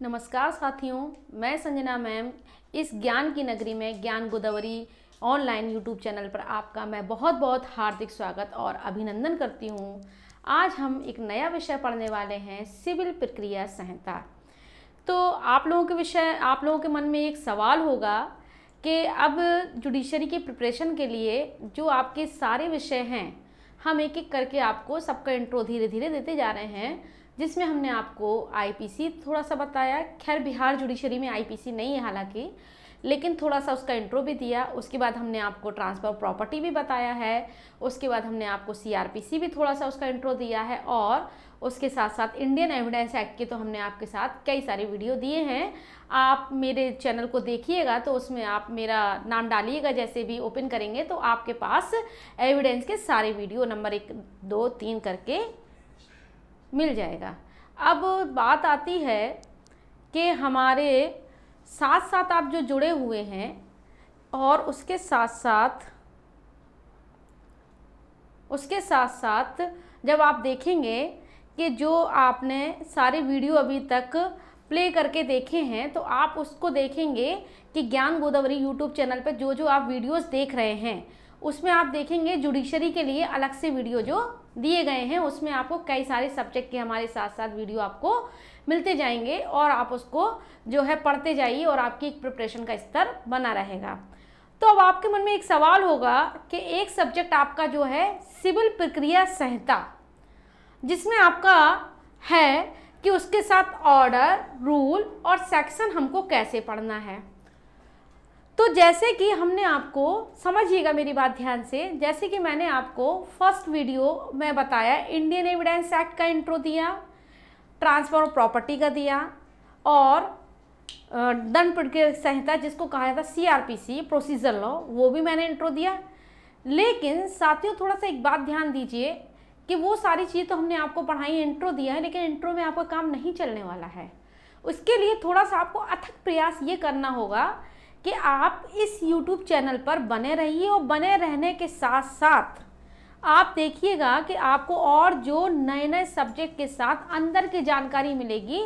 नमस्कार साथियों, मैं संजना मैम इस ज्ञान की नगरी में ज्ञान गोदावरी ऑनलाइन यूट्यूब चैनल पर आपका मैं बहुत बहुत हार्दिक स्वागत और अभिनंदन करती हूँ। आज हम एक नया विषय पढ़ने वाले हैं, सिविल प्रक्रिया संहिता। तो आप लोगों के मन में एक सवाल होगा कि अब जुडिशरी की प्रिपरेशन के लिए जो आपके सारे विषय हैं, हम एक एक करके आपको सबका इंट्रो धीरे धीरे देते जा रहे हैं, जिसमें हमने आपको आईपीसी थोड़ा सा बताया। खैर बिहार जुडिशरी में आईपीसी नहीं है हालांकि, लेकिन थोड़ा सा उसका इंट्रो भी दिया। उसके बाद हमने आपको ट्रांसफर ऑफ प्रॉपर्टी भी बताया है। उसके बाद हमने आपको सीआरपीसी भी थोड़ा सा उसका इंट्रो दिया है, और उसके साथ साथ इंडियन एविडेंस एक्ट के तो हमने आपके साथ कई सारे वीडियो दिए हैं। आप मेरे चैनल को देखिएगा तो उसमें आप मेरा नाम डालिएगा, जैसे भी ओपन करेंगे तो आपके पास एविडेंस के सारे वीडियो नंबर 1, 2, 3 करके मिल जाएगा। अब बात आती है कि हमारे साथ साथ आप जो जुड़े हुए हैं, और उसके साथ साथ जब आप देखेंगे कि जो आपने सारे वीडियो अभी तक प्ले करके देखे हैं, तो आप उसको देखेंगे कि ज्ञान गोदावरी यूट्यूब चैनल पर जो आप वीडियोस देख रहे हैं, उसमें आप देखेंगे जुडिशरी के लिए अलग से वीडियो जो दिए गए हैं, उसमें आपको कई सारे सब्जेक्ट के हमारे साथ साथ वीडियो आपको मिलते जाएंगे, और आप उसको जो है पढ़ते जाइए और आपकी एक प्रिपरेशन का स्तर बना रहेगा। तो अब आपके मन में एक सवाल होगा कि एक सब्जेक्ट आपका जो है सिविल प्रक्रिया संहिता, जिसमें आपका है कि उसके साथ ऑर्डर, रूल और सेक्शन हमको कैसे पढ़ना है। तो जैसे कि हमने आपको, समझिएगा मेरी बात ध्यान से, जैसे कि मैंने आपको फर्स्ट वीडियो में बताया, इंडियन एविडेंस एक्ट का इंट्रो दिया, ट्रांसफर ऑफ प्रॉपर्टी का दिया, और दंड प्रक्रिया संहिता जिसको कहा जाता है सीआरपीसी प्रोसीजर लॉ, वो भी मैंने इंट्रो दिया। लेकिन साथियों थोड़ा सा एक बात ध्यान दीजिए कि वो सारी चीज़ें तो हमने आपको पढ़ाई, इंट्रो दिया है, लेकिन इंट्रो में आपका काम नहीं चलने वाला है। उसके लिए थोड़ा सा आपको अथक प्रयास ये करना होगा कि आप इस YouTube चैनल पर बने रहिए, और बने रहने के साथ साथ आप देखिएगा कि आपको और जो नए नए सब्जेक्ट के साथ अंदर की जानकारी मिलेगी।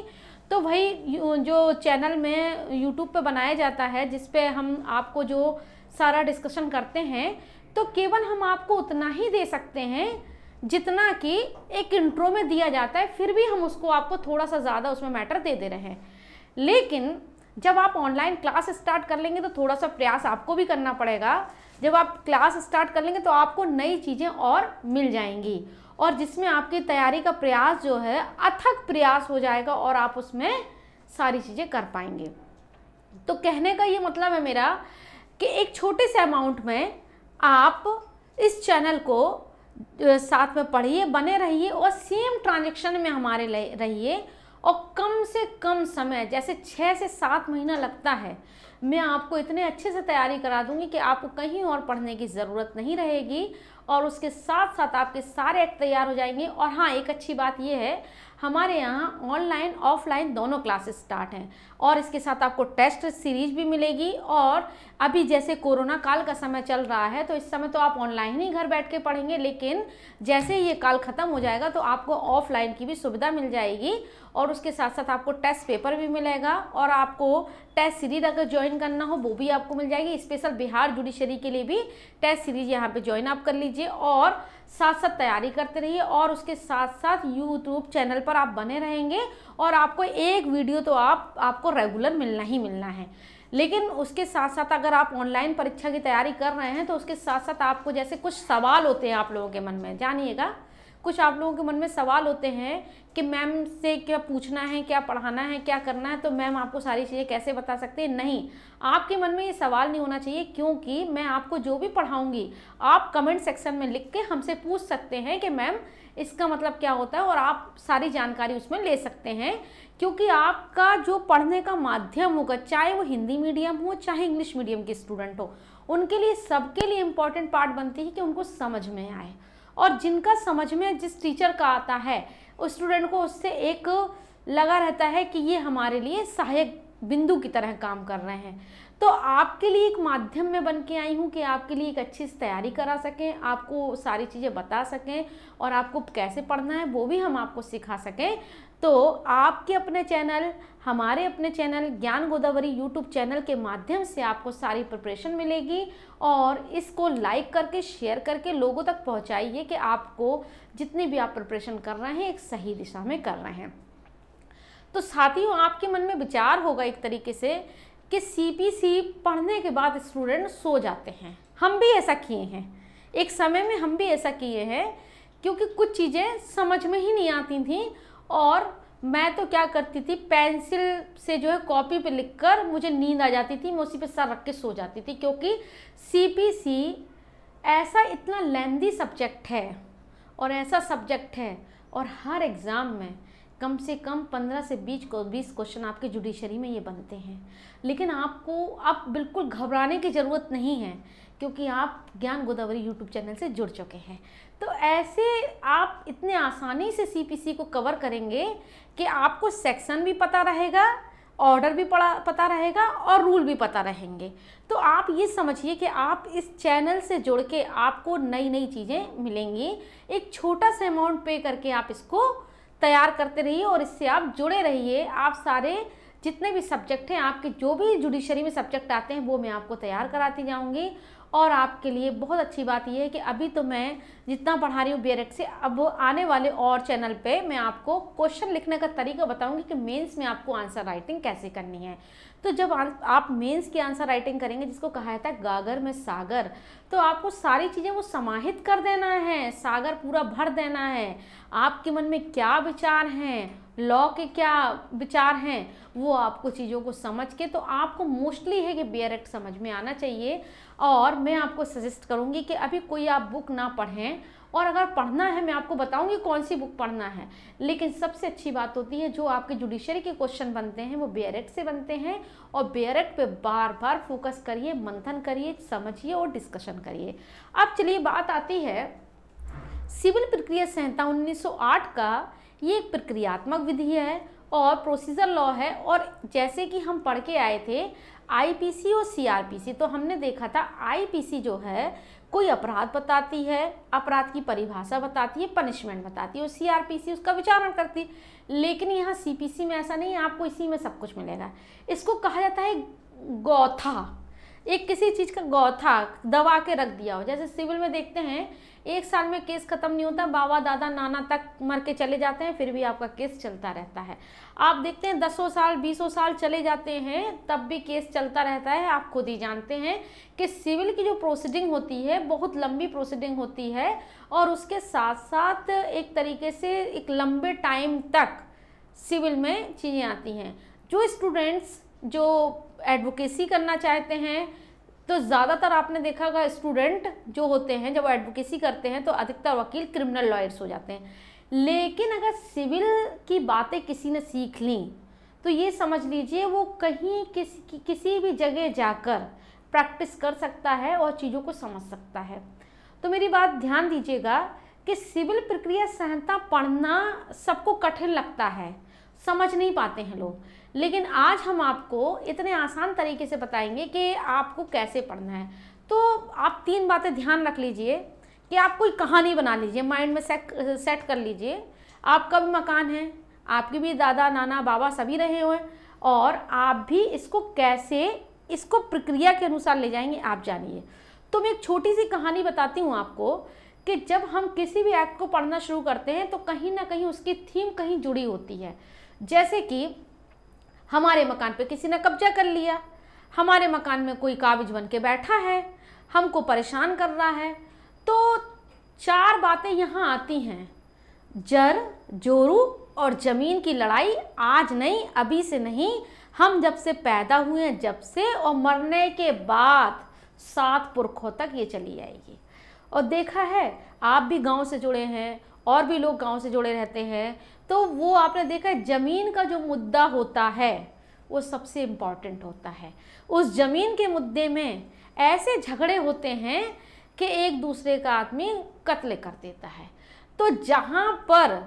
तो वही जो चैनल में YouTube पे बनाया जाता है, जिस पे हम आपको जो सारा डिस्कशन करते हैं, तो केवल हम आपको उतना ही दे सकते हैं जितना कि एक इंट्रो में दिया जाता है। फिर भी हम उसको आपको थोड़ा सा ज़्यादा उसमें मैटर दे रहे हैं। लेकिन जब आप ऑनलाइन क्लास स्टार्ट कर लेंगे तो थोड़ा सा प्रयास आपको भी करना पड़ेगा। जब आप क्लास स्टार्ट कर लेंगे तो आपको नई चीज़ें और मिल जाएंगी, और जिसमें आपकी तैयारी का प्रयास जो है अथक प्रयास हो जाएगा, और आप उसमें सारी चीज़ें कर पाएंगे। तो कहने का ये मतलब है मेरा कि एक छोटे से अमाउंट में आप इस चैनल को साथ में पढ़िए, बने रहिए, और सेम ट्रांजेक्शन में हमारे रहिए, और कम से कम समय, जैसे 6 से 7 महीना लगता है, मैं आपको इतने अच्छे से तैयारी करा दूंगी कि आपको कहीं और पढ़ने की ज़रूरत नहीं रहेगी, और उसके साथ साथ आपके सारे एक्ट तैयार हो जाएंगे। और हाँ, एक अच्छी बात यह है, हमारे यहाँ ऑनलाइन ऑफलाइन दोनों क्लासेस स्टार्ट हैं, और इसके साथ आपको टेस्ट सीरीज भी मिलेगी। और अभी जैसे कोरोना काल का समय चल रहा है, तो इस समय तो आप ऑनलाइन ही घर बैठ के पढ़ेंगे, लेकिन जैसे ही ये काल ख़त्म हो जाएगा तो आपको ऑफलाइन की भी सुविधा मिल जाएगी, और उसके साथ साथ आपको टेस्ट पेपर भी मिलेगा, और आपको टेस्ट सीरीज अगर ज्वाइन करना हो वो भी आपको मिल जाएगी। स्पेशल बिहार जुडिशरी के लिए भी टेस्ट सीरीज यहाँ पे ज्वाइन आप कर लीजिए, और साथ साथ तैयारी करते रहिए, और उसके साथ साथ यूट्यूब चैनल पर आप बने रहेंगे, और आपको एक वीडियो तो आपको रेगुलर मिलना ही मिलना है। लेकिन उसके साथ साथ अगर आप ऑनलाइन परीक्षा की तैयारी कर रहे हैं, तो उसके साथ साथ आपको जैसे कुछ सवाल होते हैं आप लोगों के मन में, जानिएगा कुछ आप लोगों के मन में सवाल होते हैं कि मैम से क्या पूछना है, क्या पढ़ाना है, क्या करना है, तो मैम आपको सारी चीज़ें कैसे बता सकते हैं। नहीं, आपके मन में ये सवाल नहीं होना चाहिए, क्योंकि मैं आपको जो भी पढ़ाऊंगी आप कमेंट सेक्शन में लिख के हमसे पूछ सकते हैं कि मैम इसका मतलब क्या होता है, और आप सारी जानकारी उसमें ले सकते हैं। क्योंकि आपका जो पढ़ने का माध्यम होगा, चाहे वो हिंदी मीडियम हो चाहे इंग्लिश मीडियम के स्टूडेंट हो, उनके लिए सबके लिए इम्पॉर्टेंट पार्ट बनती है कि उनको समझ में आए, और जिनका समझ में जिस टीचर का आता है, उस स्टूडेंट को उससे एक लगा रहता है कि ये हमारे लिए सहायक बिंदु की तरह काम कर रहे हैं। तो आपके लिए एक माध्यम में बन के आई हूँ कि आपके लिए एक अच्छी से तैयारी करा सकें, आपको सारी चीज़ें बता सकें और आपको कैसे पढ़ना है वो भी हम आपको सिखा सकें। तो आपके अपने चैनल, हमारे अपने चैनल ज्ञान गोदावरी यूट्यूब चैनल के माध्यम से आपको सारी प्रिपरेशन मिलेगी और इसको लाइक करके शेयर करके लोगों तक पहुंचाइए कि आपको जितनी भी आप प्रिपरेशन कर रहे हैं एक सही दिशा में कर रहे हैं। तो साथियों, आपके मन में विचार होगा एक तरीके से कि सीपीसी पढ़ने के बाद स्टूडेंट सो जाते हैं। हम भी ऐसा किए हैं, एक समय में हम भी ऐसा किए हैं, क्योंकि कुछ चीज़ें समझ में ही नहीं आती थी और मैं तो क्या करती थी, पेंसिल से जो है कॉपी पे लिखकर मुझे नींद आ जाती थी, मैं उसी पे सर रख के सो जाती थी। क्योंकि सीपीसी ऐसा इतना लेंदी सब्जेक्ट है और ऐसा सब्जेक्ट है और हर एग्ज़ाम में कम से कम 15 से 20 क्वेश्चन आपके जुडिशरी में ये बनते हैं। लेकिन आपको अब बिल्कुल घबराने की ज़रूरत नहीं है, क्योंकि आप ज्ञान गोदावरी यूट्यूब चैनल से जुड़ चुके हैं। तो ऐसे आप इतने आसानी से सीपीसी को कवर करेंगे कि आपको सेक्शन भी पता रहेगा, ऑर्डर भी पता रहेगा और रूल भी पता रहेंगे। तो आप ये समझिए कि आप इस चैनल से जुड़ के आपको नई नई चीज़ें मिलेंगी। एक छोटा सा अमाउंट पे करके आप इसको तैयार करते रहिए और इससे आप जुड़े रहिए। आप सारे जितने भी सब्जेक्ट हैं, आपके जो भी जुडिशरी में सब्जेक्ट आते हैं वो मैं आपको तैयार कराती जाऊंगी। और आपके लिए बहुत अच्छी बात यह है कि अभी तो मैं जितना पढ़ा रही हूँ बीएड से, अब आने वाले और चैनल पे मैं आपको क्वेश्चन लिखने का तरीका बताऊंगी कि मेंस में आपको आंसर राइटिंग कैसे करनी है। तो जब आप मेंस की आंसर राइटिंग करेंगे, जिसको कहा जाता है गागर में सागर, तो आपको सारी चीज़ें वो समाहित कर देना है, सागर पूरा भर देना है। आपके मन में क्या विचार हैं, लॉ के क्या विचार हैं, वो आपको चीज़ों को समझ के, तो आपको मोस्टली है कि बीएड समझ में आना चाहिए। और मैं आपको सजेस्ट करूँगी कि अभी कोई आप बुक ना पढ़ें, और अगर पढ़ना है मैं आपको बताऊंगी कौन सी बुक पढ़ना है। लेकिन सबसे अच्छी बात होती है जो आपके जुडिशरी के क्वेश्चन बनते हैं वो बीएड से बनते हैं, और बीएड पे बार बार फोकस करिए, मंथन करिए, समझिए और डिस्कशन करिए। अब चलिए बात आती है सिविल प्रक्रिया संहिता 1908 का। ये एक प्रक्रियात्मक विधि है और प्रोसीजर लॉ है। और जैसे कि हम पढ़ के आए थे आईपीसी और सीआरपीसी, तो हमने देखा था आईपीसी जो है कोई अपराध बताती है, अपराध की परिभाषा बताती है, पनिशमेंट बताती है, और सीआरपीसी उसका विचारण करती है। लेकिन यहाँ सीपीसी में ऐसा नहीं है, आपको इसी में सब कुछ मिलेगा। इसको कहा जाता है गौथा, एक किसी चीज़ का गौथा दबा के रख दिया हो। जैसे सिविल में देखते हैं 1 साल में केस खत्म नहीं होता, बाबा दादा नाना तक मर के चले जाते हैं, फिर भी आपका केस चलता रहता है। आप देखते हैं 10 साल 20 साल चले जाते हैं, तब भी केस चलता रहता है। आप खुद ही जानते हैं कि सिविल की जो प्रोसीडिंग होती है बहुत लंबी प्रोसीडिंग होती है, और उसके साथ साथ एक तरीके से एक लंबे टाइम तक सिविल में चीज़ें आती हैं। जो स्टूडेंट्स जो एडवोकेसी करना चाहते हैं, तो ज़्यादातर आपने देखा होगा स्टूडेंट जो होते हैं जब एडवोकेसी करते हैं तो अधिकतर वकील क्रिमिनल लॉयर्स हो जाते हैं। लेकिन अगर सिविल की बातें किसी ने सीख ली तो ये समझ लीजिए वो कहीं किसी भी जगह जाकर प्रैक्टिस कर सकता है और चीज़ों को समझ सकता है। तो मेरी बात ध्यान दीजिएगा कि सिविल प्रक्रिया संहिता पढ़ना सबको कठिन लगता है, समझ नहीं पाते हैं लोग। लेकिन आज हम आपको इतने आसान तरीके से बताएंगे कि आपको कैसे पढ़ना है। तो आप 3 बातें ध्यान रख लीजिए कि आप कोई कहानी बना लीजिए, माइंड में सेट कर लीजिए। आपका भी मकान है, आपके भी दादा नाना बाबा सभी रहे हुए हैं, और आप भी इसको कैसे इसको प्रक्रिया के अनुसार ले जाएंगे आप जानिए। तो मैं एक छोटी सी कहानी बताती हूँ आपको कि जब हम किसी भी एक्ट को पढ़ना शुरू करते हैं तो कहीं ना कहीं उसकी थीम कहीं जुड़ी होती है। जैसे कि हमारे मकान पे किसी ने कब्जा कर लिया, हमारे मकान में कोई काबिज बन के बैठा है, हमको परेशान कर रहा है, तो 4 बातें यहाँ आती हैं। जर जोरू और ज़मीन की लड़ाई आज नहीं, अभी से नहीं, हम जब से पैदा हुए हैं जब से, और मरने के बाद 7 पुरखों तक ये चली आएगी। और देखा है आप भी गांव से जुड़े हैं और भी लोग गांव से जुड़े रहते हैं, तो वो आपने देखा है ज़मीन का जो मुद्दा होता है वो सबसे इम्पॉर्टेंट होता है। उस ज़मीन के मुद्दे में ऐसे झगड़े होते हैं कि एक दूसरे का आदमी कत्ल कर देता है। तो जहाँ पर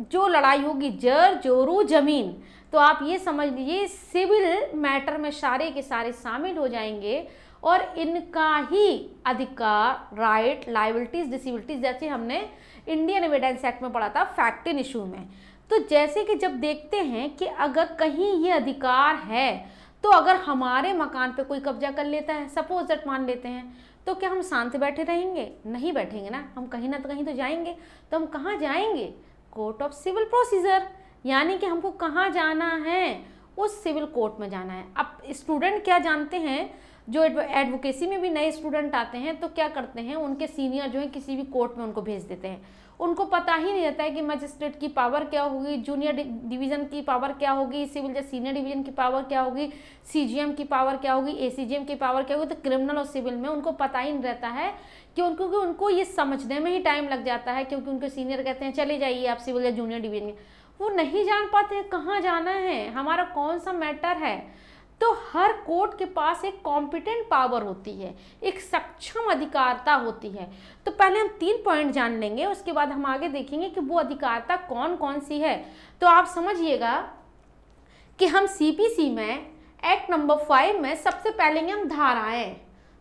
जो लड़ाई होगी जर जोरू ज़मीन, तो आप ये समझ लीजिए सिविल मैटर में सारे के सारे शामिल हो जाएंगे और इनका ही अधिकार, राइट, लायबिलिटीज, डिसेबिलिटीज, जैसे हमने इंडियन एविडेंस एक्ट में पढ़ा था फैक्ट इन इशू में। तो जैसे कि जब देखते हैं कि अगर कहीं ये अधिकार है तो अगर हमारे मकान पे कोई कब्जा कर लेता है, सपोज दैट मान लेते हैं, तो क्या हम शांत बैठे रहेंगे? नहीं बैठेंगे ना, हम कहीं ना कहीं तो जाएंगे। तो हम कहाँ जाएंगे? कोर्ट ऑफ सिविल प्रोसीजर, यानी कि हमको कहाँ जाना है? उस सिविल कोर्ट में जाना है। अब स्टूडेंट क्या जानते हैं, जो एडवोकेसी में भी नए स्टूडेंट आते हैं तो क्या करते हैं, उनके सीनियर जो है किसी भी कोर्ट में उनको भेज देते हैं। उनको पता ही नहीं रहता है कि मजिस्ट्रेट की पावर क्या होगी, जूनियर डिवीज़न की पावर क्या होगी, सिविल जज सीनियर डिवीज़न की पावर क्या होगी, सीजीएम की पावर क्या होगी, एसीजीएम की पावर क्या होगी। तो क्रिमिनल और सिविल में उनको पता ही नहीं रहता है क्योंकि उनको ये समझने में ही टाइम लग जाता है, क्योंकि उनके सीनियर कहते हैं चले जाइए आप सिविल या जूनियर डिवीज़न में। वो नहीं जान पाते हैं कहाँ जाना है, हमारा कौन सा मैटर है। तो हर कोर्ट के पास एक कॉम्पिटेंट पावर होती है, एक सक्षम अधिकारता होती है। तो पहले हम 3 पॉइंट जान लेंगे, उसके बाद हम आगे देखेंगे कि वो अधिकारता कौन कौन सी है। तो आप समझिएगा कि हम सीपीसी में एक्ट नंबर 5 में सबसे पहले हम धाराएं।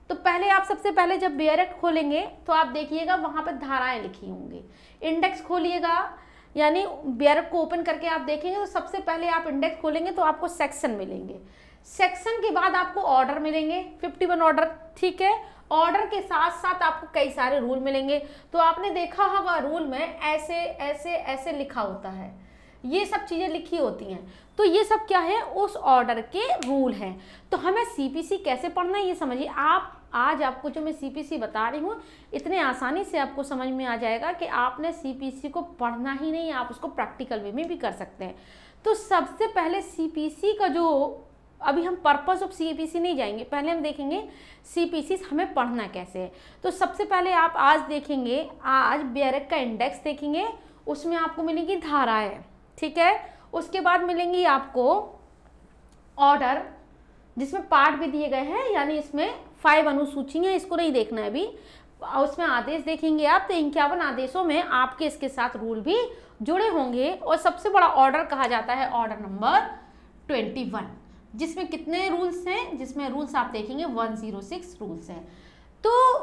तो पहले आप सबसे पहले जब बेयर एक्ट खोलेंगे तो आप देखिएगा वहाँ पर धाराएं लिखी होंगी। इंडेक्स खोलिएगा, यानी बेयर एक्ट को ओपन करके आप देखेंगे तो सबसे पहले आप इंडेक्स खोलेंगे तो आपको सेक्शन मिलेंगे। सेक्शन के बाद आपको ऑर्डर मिलेंगे, 51 ऑर्डर, ठीक है। ऑर्डर के साथ साथ आपको कई सारे रूल मिलेंगे। तो आपने देखा होगा रूल में ऐसे ऐसे ऐसे लिखा होता है, ये सब चीज़ें लिखी होती हैं। तो ये सब क्या है, उस ऑर्डर के रूल हैं। तो हमें सीपीसी कैसे पढ़ना है ये समझिए आप। आज आपको जो मैं सीपीसी बता रही हूँ इतने आसानी से आपको समझ में आ जाएगा कि आपने सीपीसी को पढ़ना ही नहीं, आप उसको प्रैक्टिकल वे में भी कर सकते हैं। तो सबसे पहले सीपीसी का जो, अभी हम पर्पस ऑफ सीपीसी नहीं जाएंगे, पहले हम देखेंगे सीपीसी हमें पढ़ना कैसे है। तो सबसे पहले आप आज देखेंगे, आज बेयर एक्ट का इंडेक्स देखेंगे, उसमें आपको मिलेगी धाराएं, ठीक है। उसके बाद मिलेंगी आपको ऑर्डर, जिसमें पार्ट भी दिए गए हैं, यानी इसमें 5 अनुसूची हैं, इसको नहीं देखना है अभी। उसमें आदेश देखेंगे आप, तो 51 आदेशों में आपके इसके साथ रूल भी जुड़े होंगे। और सबसे बड़ा ऑर्डर कहा जाता है ऑर्डर नंबर 21, जिसमें कितने रूल्स हैं, जिसमें रूल्स आप देखेंगे 106 रूल्स हैं। तो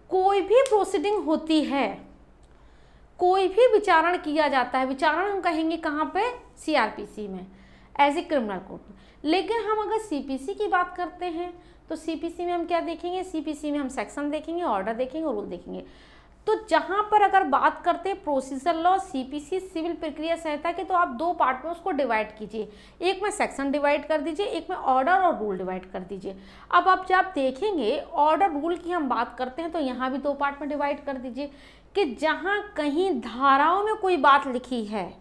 कोई भी प्रोसीडिंग होती है, कोई भी विचारण किया जाता है, विचारण हम कहेंगे कहाँ पे, सीआरपीसी में, एज ए क्रिमिनल कोर्ट में। लेकिन हम अगर सीपीसी की बात करते हैं तो सीपीसी में हम क्या देखेंगे, सीपीसी में हम सेक्शन देखेंगे, ऑर्डर देखेंगे और रूल देखेंगे। तो जहाँ पर अगर बात करते हैं प्रोसीजर लॉ, सीपीसी, सिविल प्रक्रिया संहिता के, तो आप 2 पार्ट में उसको डिवाइड कीजिए, एक में सेक्शन डिवाइड कर दीजिए, एक में ऑर्डर और रूल डिवाइड कर दीजिए। अब आप जब देखेंगे ऑर्डर रूल की हम बात करते हैं तो यहाँ भी 2 पार्ट में डिवाइड कर दीजिए कि जहाँ कहीं धाराओं में कोई बात लिखी है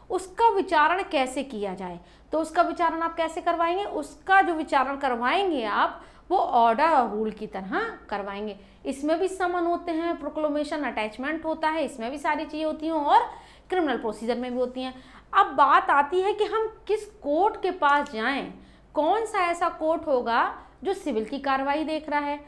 उसका विचारण कैसे किया जाए। तो उसका विचारण आप कैसे करवाएंगे, उसका जो विचारण करवाएंगे आप वो ऑर्डर और रूल की तरह करवाएंगे। इसमें भी समन होते हैं, प्रोक्लेमेशन, अटैचमेंट होता है, इसमें भी सारी चीज़ें होती हैं और क्रिमिनल प्रोसीजर में भी होती हैं। अब बात आती है कि हम किस कोर्ट के पास जाएं, कौन सा ऐसा कोर्ट होगा जो सिविल की कार्रवाई देख रहा है।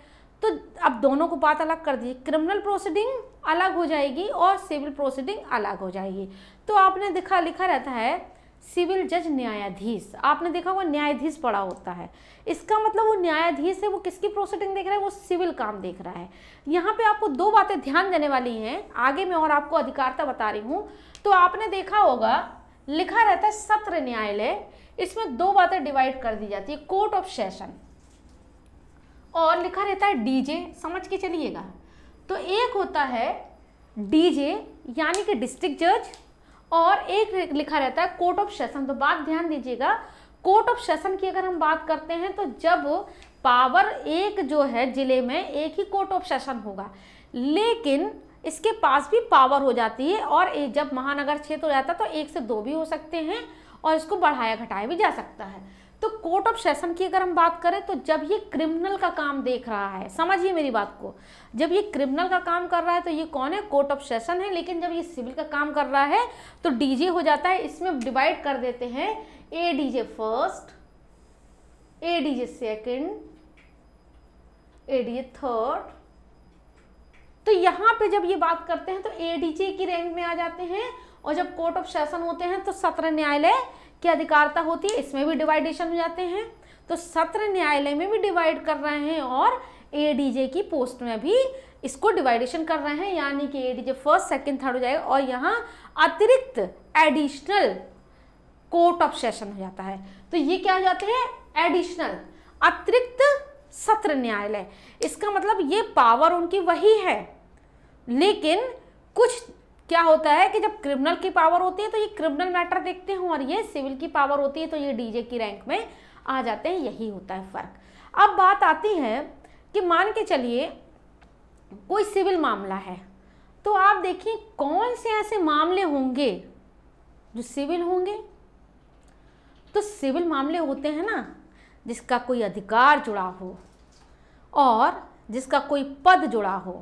तो अब दोनों को बात अलग कर दी, क्रिमिनल प्रोसीडिंग अलग हो जाएगी और सिविल प्रोसीडिंग अलग हो जाएगी। तो आपने देखा लिखा रहता है सिविल जज न्यायाधीश, आपने देखा वो न्यायाधीश पड़ा होता है, इसका मतलब वो न्यायाधीश है, वो किसकी प्रोसीडिंग देख रहा है, वो सिविल काम देख रहा है। यहाँ पे आपको 2 बातें ध्यान देने वाली हैं, आगे मैं और आपको अधिकारता बता रही हूँ। तो आपने देखा होगा लिखा रहता है सत्र न्यायालय, इसमें 2 बातें डिवाइड कर दी जाती है, कोर्ट ऑफ सेशन और लिखा रहता है डीजे, समझ के चलिएगा। तो एक होता है डीजे यानी कि डिस्ट्रिक्ट जज, और एक लिखा रहता है कोर्ट ऑफ सेशन। तो बात ध्यान दीजिएगा, कोर्ट ऑफ सेशन की अगर हम बात करते हैं तो जब पावर एक जो है जिले में एक ही कोर्ट ऑफ सेशन होगा, लेकिन इसके पास भी पावर हो जाती है और जब महानगर क्षेत्र हो जाता है तो 1 से 2 भी हो सकते हैं और इसको बढ़ाया घटाया भी जा सकता है। तो कोर्ट ऑफ सेशन की अगर हम बात करें तो जब ये क्रिमिनल का काम देख रहा है, समझिए मेरी बात को, जब ये क्रिमिनल का काम कर रहा है तो ये कौन है, कोर्ट ऑफ सेशन है। लेकिन जब ये सिविल का काम कर रहा है तो डीजे हो जाता है। इसमें डिवाइड कर देते हैं ADJ first, ADJ second, ADJ third. तो यहाँ पे जब ये बात करते हैं तो एडीजे की रैंक में आ जाते हैं और जब कोर्ट ऑफ सेशन होते हैं तो सत्र न्यायालय की अधिकारता होती है, इसमें भी डिवाइडेशन हो जाते हैं। तो सत्र न्यायालय में भी डिवाइड कर रहे हैं और एडीजे की पोस्ट में भी इसको डिवाइडेशन कर रहे हैं, यानी कि एडीजे फर्स्ट सेकंड थर्ड हो जाएगा और यहाँ अतिरिक्त एडिशनल कोर्ट ऑफ सेशन हो जाता है। तो ये क्या हो जाते हैं, एडिशनल अतिरिक्त सत्र न्यायालय। इसका मतलब ये पावर उनकी वही है, लेकिन कुछ क्या होता है कि जब क्रिमिनल की पावर होती है तो ये क्रिमिनल मैटर देखते हैं और ये सिविल की पावर होती है तो ये डीजे की रैंक में आ जाते हैं, यही होता है फर्क। अब बात आती है कि मान के चलिए कोई सिविल मामला है, तो आप देखिए कौन से ऐसे मामले होंगे जो सिविल होंगे। तो सिविल मामले होते हैं ना जिसका कोई अधिकार जुड़ा हो और जिसका कोई पद जुड़ा हो,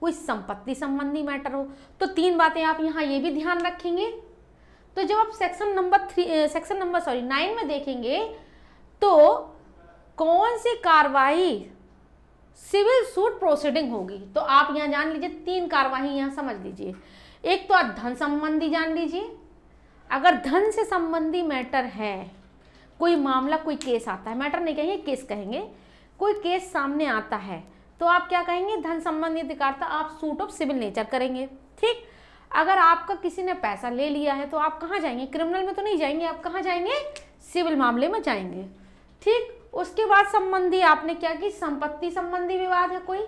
कोई संपत्ति संबंधी मैटर हो। तो तीन बातें आप यहाँ ये भी ध्यान रखेंगे। तो जब आप सेक्शन नंबर 9 में देखेंगे तो कौन सी कार्रवाई सिविल सूट प्रोसीडिंग होगी, तो आप यहाँ जान लीजिए तीन कार्रवाई यहाँ समझ लीजिए। एक तो आप धन संबंधी जान लीजिए, अगर धन से संबंधी मैटर है, कोई मामला कोई केस आता है, मैटर नहीं कहेंगे केस कहेंगे, कोई केस सामने आता है तो आप क्या कहेंगे, धन संबंधी अधिकारता, आप सूट ऑफ सिविल नेचर करेंगे। ठीक, अगर आपका किसी ने पैसा ले लिया है तो आप कहाँ जाएंगे, क्रिमिनल में तो नहीं जाएंगे, आप कहाँ जाएंगे, सिविल मामले में जाएंगे। ठीक, उसके बाद संबंधी आपने क्या की, संपत्ति संबंधी विवाद है, कोई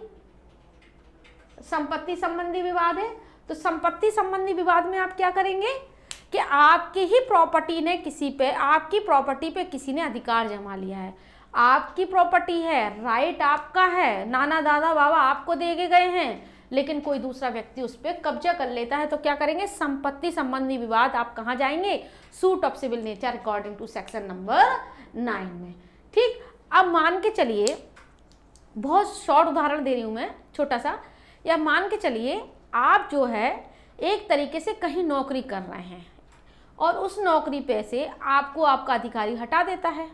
संपत्ति संबंधी विवाद है, तो संपत्ति संबंधी विवाद में आप क्या करेंगे कि आपकी ही प्रॉपर्टी ने किसी पे, आपकी प्रॉपर्टी पे किसी ने अधिकार जमा लिया है, आपकी प्रॉपर्टी है, राइट आपका है, नाना दादा बाबा आपको दे गए हैं, लेकिन कोई दूसरा व्यक्ति उस पर कब्जा कर लेता है, तो क्या करेंगे, संपत्ति संबंधी विवाद आप कहाँ जाएंगे, suit of civil nature according to section number 9 में। ठीक, अब मान के चलिए, बहुत शॉर्ट उदाहरण दे रही हूँ मैं छोटा सा, या मान के चलिए आप जो है एक तरीके से कहीं नौकरी कर रहे हैं और उस नौकरी पे से आपको आपका अधिकारी हटा देता है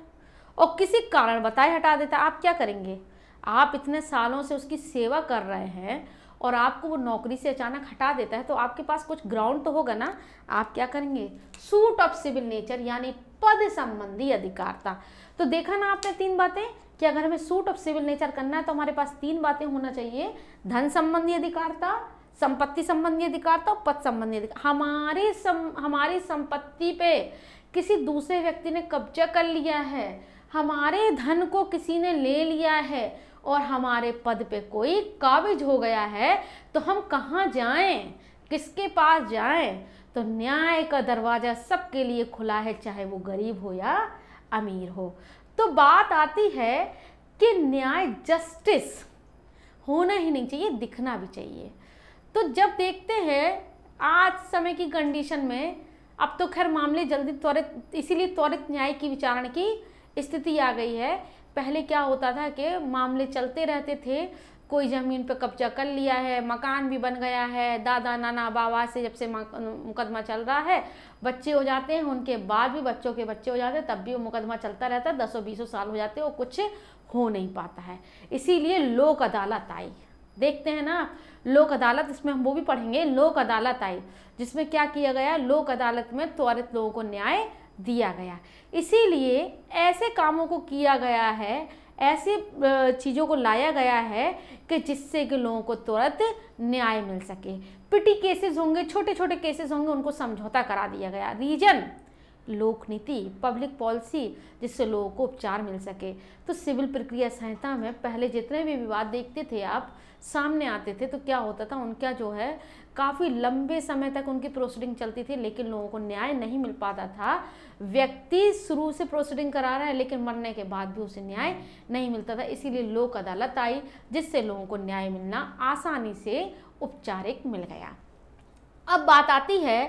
और किसी कारण बताए हटा देता है, आप क्या करेंगे, आप इतने सालों से उसकी सेवा कर रहे हैं और आपको वो नौकरी से अचानक हटा देता है, तो आपके पास कुछ ग्राउंड तो होगा ना, आप क्या करेंगे, सूट ऑफ सिविल नेचर यानी पद संबंधी अधिकारता। तो देखा ना आपने तीन बातें कि अगर हमें सूट ऑफ सिविल नेचर करना है तो हमारे पास तीन बातें होना चाहिए, धन संबंधी अधिकारता, संपत्ति संबंधी अधिकारता और पद संबंधी अधिकार। हमारी संपत्ति पे किसी दूसरे व्यक्ति ने कब्जा कर लिया है, हमारे धन को किसी ने ले लिया है और हमारे पद पे कोई काबिज हो गया है, तो हम कहाँ जाएं, किसके पास जाएं। तो न्याय का दरवाजा सबके लिए खुला है, चाहे वो गरीब हो या अमीर हो। तो बात आती है कि न्याय, जस्टिस होना ही नहीं चाहिए, दिखना भी चाहिए। तो जब देखते हैं आज समय की कंडीशन में, अब तो खैर मामले जल्दी त्वरित, इसीलिए त्वरित न्याय की विचारण की स्थिति आ गई है। पहले क्या होता था कि मामले चलते रहते थे, कोई ज़मीन पे कब्जा कर लिया है, मकान भी बन गया है, दादा नाना बाबा से जब से मुकदमा चल रहा है, बच्चे हो जाते हैं, उनके बाद भी बच्चों के बच्चे हो जाते हैं, तब भी वो मुकदमा चलता रहता है, 10-20 साल हो जाते हैं, वो कुछ हो नहीं पाता है। इसीलिए लोक अदालत आई, देखते हैं ना लोक अदालत, इसमें हम वो भी पढ़ेंगे, लोक अदालत आई, जिसमें क्या किया गया, लोक अदालत में त्वरित लोगों को न्याय दिया गया। इसीलिए ऐसे कामों को किया गया है, ऐसी चीज़ों को लाया गया है कि जिससे कि लोगों को तुरंत न्याय मिल सके। पिटी केसेस होंगे, छोटे छोटे केसेस होंगे, उनको समझौता करा दिया गया। रीजन, लोक नीति, पब्लिक पॉलिसी, जिससे लोगों को उपचार मिल सके। तो सिविल प्रक्रिया संहिता में पहले जितने भी विवाद देखते थे आप सामने आते थे, तो क्या होता था, उनका जो है काफ़ी लंबे समय तक उनकी प्रोसीडिंग चलती थी, लेकिन लोगों को न्याय नहीं मिल पाता था। व्यक्ति शुरू से प्रोसीडिंग करा रहा है, लेकिन मरने के बाद भी उसे न्याय नहीं मिलता था। इसीलिए लोक अदालत आई, जिससे लोगों को न्याय मिलना आसानी से उपचारिक मिल गया। अब बात आती है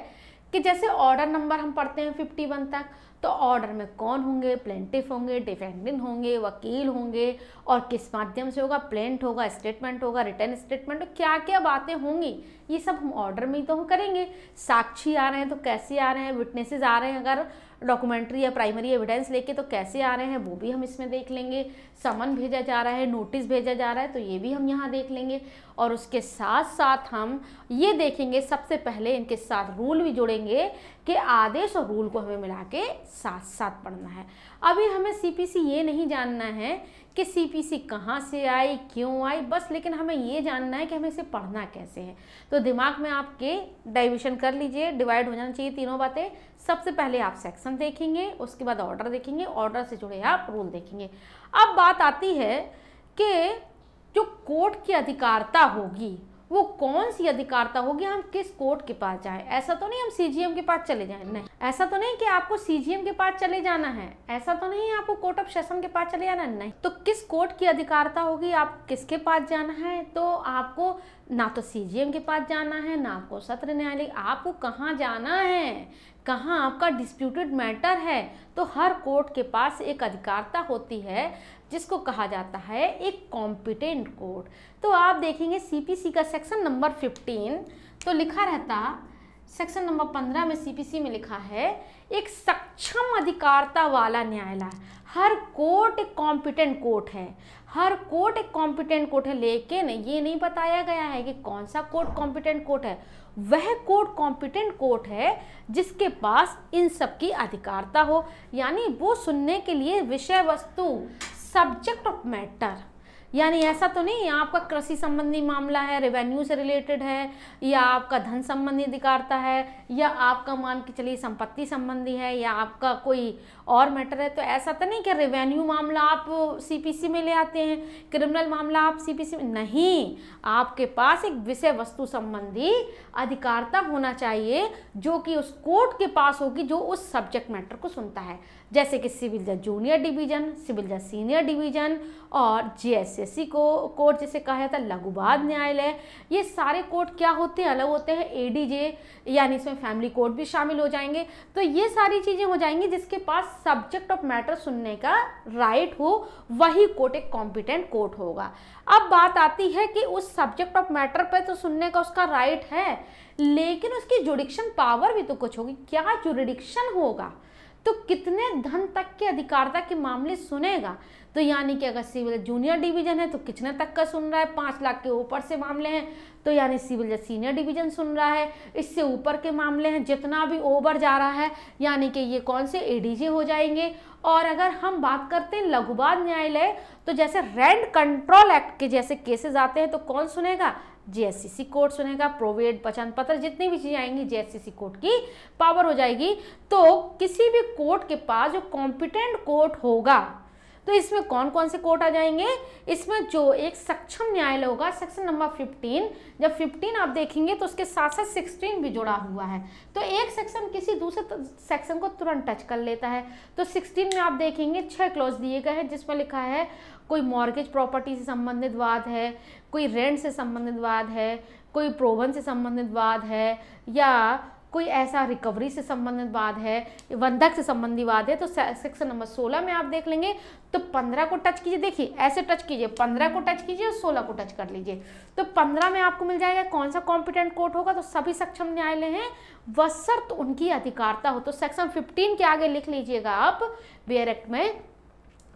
कि जैसे ऑर्डर नंबर हम पढ़ते हैं 51 तक, तो ऑर्डर में कौन होंगे, प्लेंटिफ होंगे, डिफेंडेंट होंगे, वकील होंगे, और किस माध्यम से होगा, प्लेंट होगा, स्टेटमेंट होगा, रिटर्न स्टेटमेंट, क्या क्या बातें होंगी, ये सब हम ऑर्डर में ही तो हम करेंगे। साक्षी आ रहे हैं तो कैसे आ रहे हैं, विटनेसेस आ रहे हैं, अगर डॉक्यूमेंट्री या प्राइमरी एविडेंस लेके तो कैसे आ रहे हैं वो भी हम इसमें देख लेंगे। समन भेजा जा रहा है, नोटिस भेजा जा रहा है, तो ये भी हम यहाँ देख लेंगे। और उसके साथ साथ हम ये देखेंगे, सबसे पहले इनके साथ रूल भी जोड़ेंगे कि आदेश और रूल को हमें मिला के साथ साथ पढ़ना है। अभी हमें सीपीसी ये नहीं जानना है कि सीपीसी कहाँ से आई, क्यों आई, बस लेकिन हमें ये जानना है कि हमें इसे पढ़ना कैसे है। तो दिमाग में आपके डाइविशन कर लीजिए, डिवाइड हो जाना चाहिए तीनों बातें। सबसे पहले आप सेक्शन देखेंगे, उसके बाद ऑर्डर देखेंगे, ऑर्डर से जुड़े आप रूल देखेंगे। अब बात आती है कि जो कोर्ट की अधिकारिता होगी वो कौन सी अधिकारिता होगी, हम किस कोर्ट के पास जाएं। ऐसा तो नहीं हम सीजीएम के पास चले जाएं, नहीं। ऐसा तो नहीं कि आपको सीजीएम के पास चले जाना है, ऐसा तो नहीं आपको कोर्ट ऑफ सेशन के पास चले जाना है, नहीं। तो किस कोर्ट की अधिकारिता होगी, आप किसके पास जाना है, तो आपको ना तो सीजीएम के पास जाना है, ना आपको सत्र न्यायालय, आपको कहाँ जाना है, कहाँ आपका डिस्प्यूटेड मैटर है। तो हर कोर्ट के पास एक अधिकारिता होती है जिसको कहा जाता है एक कॉम्पिटेंट कोर्ट। तो आप देखेंगे सीपीसी का सेक्शन नंबर 15 तो लिखा रहता, सेक्शन नंबर 15 में सीपीसी में लिखा है एक सक्षम अधिकारिता वाला न्यायालय। हर कोर्ट एक कॉम्पिटेंट कोर्ट है, हर कोर्ट एक कॉम्पिटेंट कोर्ट है, लेकिन ये नहीं बताया गया है कि कौन सा कोर्ट कॉम्पिटेंट कोर्ट है। वह कोर्ट कॉम्पिटेंट कोर्ट है जिसके पास इन सब की अधिकारिता हो, यानी वो सुनने के लिए विषय वस्तु, सब्जेक्ट ऑफ मैटर, यानी ऐसा तो नहीं आपका कृषि संबंधी मामला है, रेवेन्यू से रिलेटेड है, या आपका धन संबंधी अधिकारिता है, या आपका मान के चलिए संपत्ति संबंधी है, या आपका कोई और मैटर है। तो ऐसा तो नहीं कि रेवेन्यू मामला आप सीपीसी में ले आते हैं, क्रिमिनल मामला आप सीपीसी में, नहीं। आपके पास एक विषय वस्तु संबंधी अधिकारिता होना चाहिए जो कि उस कोर्ट के पास होगी जो उस सब्जेक्ट मैटर को सुनता है, जैसे कि सिविल जज जूनियर डिवीजन, सिविल जज सीनियर डिवीजन और जीएसएससी को कोर्ट जिसे कहा जाता है लघु वाद न्यायालय। ये सारे कोर्ट क्या होते हैं, अलग होते हैं। एडीजे यानी इसमें फैमिली कोर्ट भी शामिल हो जाएंगे। तो ये सारी चीज़ें हो जाएंगी जिसके पास सब्जेक्ट ऑफ मैटर सुनने का राइट हो, वही कोर्ट एक कॉम्पिटेंट कोर्ट होगा। अब बात आती है कि उस सब्जेक्ट ऑफ मैटर पर तो सुनने का उसका राइट है, लेकिन उसकी जुडिक्शन पावर भी तो कुछ होगी। क्या जुडिक्शन होगा, तो कितने धन तक के अधिकारिता के मामले सुनेगा। तो यानी कि अगर सिविल जूनियर डिवीजन है तो कितने तक का सुन रहा है, 5 लाख के ऊपर से मामले हैं तो यानी सिविल जज सीनियर डिवीजन सुन रहा है। इससे ऊपर के मामले हैं, जितना भी ओवर जा रहा है यानी कि ये कौन से एडीजे हो जाएंगे। और अगर हम बात करते हैं लघु वाद न्यायालय, तो जैसे रेंट कंट्रोल एक्ट के जैसे केसेस आते हैं तो कौन सुनेगा, जीएससीसी कोर्ट सुनेगा। प्रोवेड वचन पत्र जितनी भी चीजें आएंगी जीएससीसी कोर्ट की पावर हो जाएगी। तो किसी भी कोर्ट के पास जो कॉम्पिटेंट कोर्ट होगा, तो इसमें कौन कौन से कोर्ट आ जाएंगे, इसमें जो एक सक्षम न्यायालय होगा, सेक्शन नंबर 15। जब 15 आप देखेंगे तो उसके साथ साथ 16 भी जुड़ा हुआ है, तो एक सेक्शन किसी दूसरे सेक्शन को तुरंत टच कर लेता है। तो 16 में आप देखेंगे 6 क्लॉज दिए गए हैं जिसमें लिखा है कोई मॉर्गेज प्रॉपर्टी से संबंधित वाद है, कोई रेंट से संबंधित वाद है, कोई प्रोवन से संबंधित वाद है, या कोई ऐसा रिकवरी से संबंधित वाद है, बंधक से संबंधी वाद है। तो सेक्शन नंबर 16 में आप देख लेंगे तो 15 को टच कीजिए, देखिए ऐसे टच कीजिए, 15 को टच कीजिए और 16 को टच कर लीजिए। तो 15 में आपको मिल जाएगा कौन सा कॉम्पिटेंट कोर्ट होगा, तो सभी सक्षम न्यायालय हैं बशर्त उनकी अधिकारिता हो। तो सेक्शन 15 के आगे लिख लीजिएगा आप वेयर एक्ट में,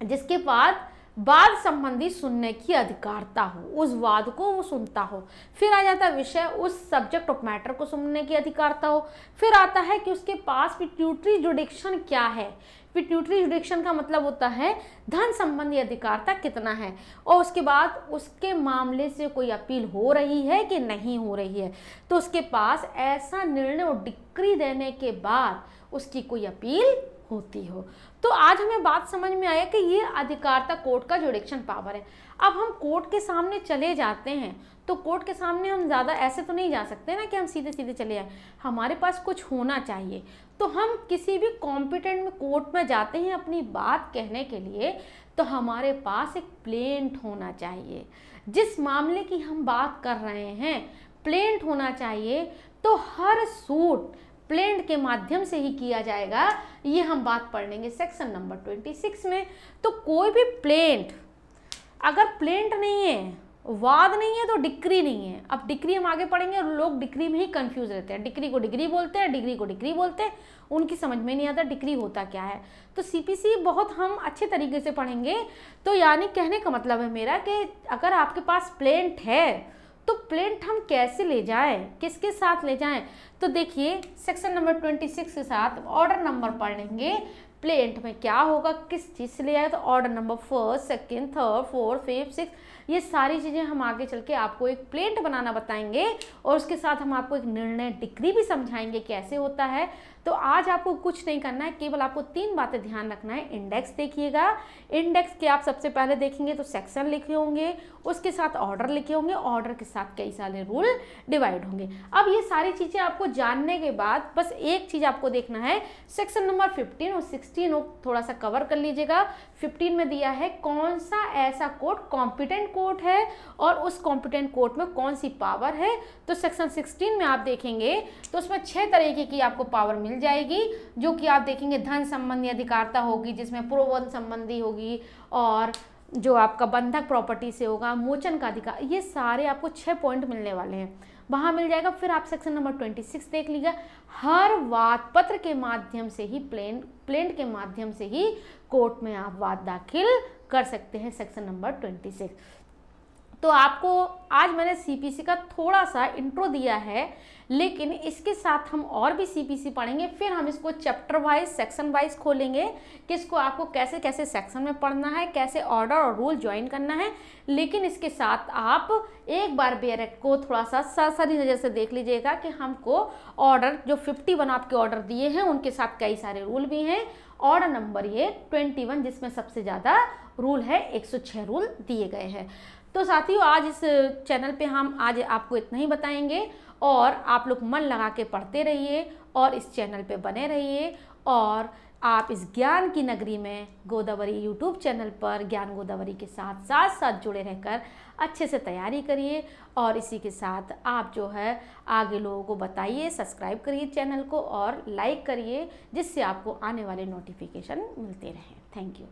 जिसके बाद वाद संबंधी सुनने की अधिकारिता हो, उस वाद को वो सुनता हो। फिर आ जाता है विषय, उस सब्जेक्ट ऑफ मैटर को सुनने की अधिकारिता हो। फिर आता है कि उसके पास पिट्यूटरी जुडिक्शन क्या है। पिट्यूटरी जुडिक्शन का मतलब होता है धन संबंधी अधिकारिता कितना है, और उसके बाद उसके मामले से कोई अपील हो रही है कि नहीं हो रही है। तो उसके पास ऐसा निर्णय और डिक्री देने के बाद उसकी कोई अपील होती हो। तो आज हमें बात समझ में आया कि ये अधिकारिता कोर्ट का जुडिक्शन पावर है। अब हम कोर्ट के सामने चले जाते हैं तो कोर्ट के सामने हम ज़्यादा ऐसे तो नहीं जा सकते ना कि हम सीधे सीधे चले जाएं, हमारे पास कुछ होना चाहिए। तो हम किसी भी कॉम्पिटेंट में कोर्ट में जाते हैं अपनी बात कहने के लिए, तो हमारे पास एक प्लेंट होना चाहिए। जिस मामले की हम बात कर रहे हैं प्लेंट होना चाहिए, तो हर सूट प्लेंट के माध्यम से ही किया जाएगा। ये हम बात पढ़ लेंगे सेक्शन नंबर 26 में। तो कोई भी प्लेंट, अगर प्लेंट नहीं है वाद नहीं है तो डिक्री नहीं है। अब डिक्री हम आगे पढ़ेंगे और लोग डिक्री में ही कंफ्यूज रहते हैं, डिक्री को डिग्री बोलते हैं, डिग्री को डिक्री बोलते हैं, उनकी समझ में नहीं आता डिक्री होता क्या है। तो सीपीसी बहुत हम अच्छे तरीके से पढ़ेंगे। तो यानी कहने का मतलब है मेरा कि अगर आपके पास प्लेंट है तो प्लेंट हम कैसे ले जाएं, किसके साथ ले जाएं। तो देखिए सेक्शन नंबर 26 के साथ ऑर्डर नंबर पढ़ लेंगे। प्लेंट में क्या होगा, किस चीज़ से ले आए, तो order number 1st, 2nd, 3rd, 4th, 5th, 6th, ये सारी चीज़ें हम आगे चल के आपको एक प्लेंट बनाना बताएंगे और उसके साथ हम आपको एक निर्णय डिक्री भी समझाएंगे कैसे होता है। तो आज आपको कुछ नहीं करना है, केवल आपको 3 बातें ध्यान रखना है। इंडेक्स देखिएगा, इंडेक्स के आप सबसे पहले देखेंगे तो सेक्शन लिखे होंगे, उसके साथ ऑर्डर लिखे होंगे, ऑर्डर के साथ कई सारे रूल डिवाइड होंगे। अब ये सारी चीज़ें आपको जानने के बाद बस एक चीज़ आपको देखना है, सेक्शन नंबर 15 और 16 थोड़ा सा कवर कर लीजिएगा। 15 में दिया है कौन सा ऐसा कोड कॉम्पिटेंट कोड है और उस कॉम्पिटेंट कोड में कौन सी पावर है। तो सेक्शन 16 में आप देखेंगे तो उसमें 6 तरीके की आपको पावर मिल जाएगी, जो कि आप देखेंगे धन संबंधी अधिकारता होगी, जिसमें प्रोवन संबंधी होगी, और जो आपका बंधक प्रॉपर्टी से होगा, मोचन का अधिकार, ये सारे आपको 6 पॉइंट मिलने वाले हैं, वहाँ मिल जाएगा। फिर आप सेक्शन नंबर 26 देख लीजिए, हर वाद पत्र के माध्यम से ही प्लेंट के माध्यम से ही कोर्ट में आप वाद दाखिल कर सकते हैं, सेक्शन नंबर 26। तो आपको आज मैंने सीपीसी का थोड़ा सा इंट्रो दिया है, लेकिन इसके साथ हम और भी सीपीसी पढ़ेंगे। फिर हम इसको चैप्टर वाइज, सेक्शन वाइज खोलेंगे कि इसको आपको कैसे कैसे सेक्शन में पढ़ना है, कैसे ऑर्डर और रूल ज्वाइन करना है। लेकिन इसके साथ आप एक बार बेरक को थोड़ा सा सरसरी नज़र से देख लीजिएगा कि हमको ऑर्डर जो 51 आपके ऑर्डर दिए हैं उनके साथ कई सारे रूल भी हैं। ऑर्डर नंबर ये 21 जिसमें सबसे ज़्यादा रूल है, 106 रूल दिए गए हैं। तो साथियों आज इस चैनल पे हम आज आपको इतना ही बताएंगे और आप लोग मन लगा के पढ़ते रहिए और इस चैनल पे बने रहिए। और आप इस ज्ञान की नगरी में गोदावरी यूट्यूब चैनल पर ज्ञान गोदावरी के साथ साथ जुड़े रहकर अच्छे से तैयारी करिए। और इसी के साथ आप जो है आगे लोगों को बताइए, सब्सक्राइब करिए चैनल को और लाइक करिए, जिससे आपको आने वाले नोटिफिकेशन मिलते रहें। Thank you.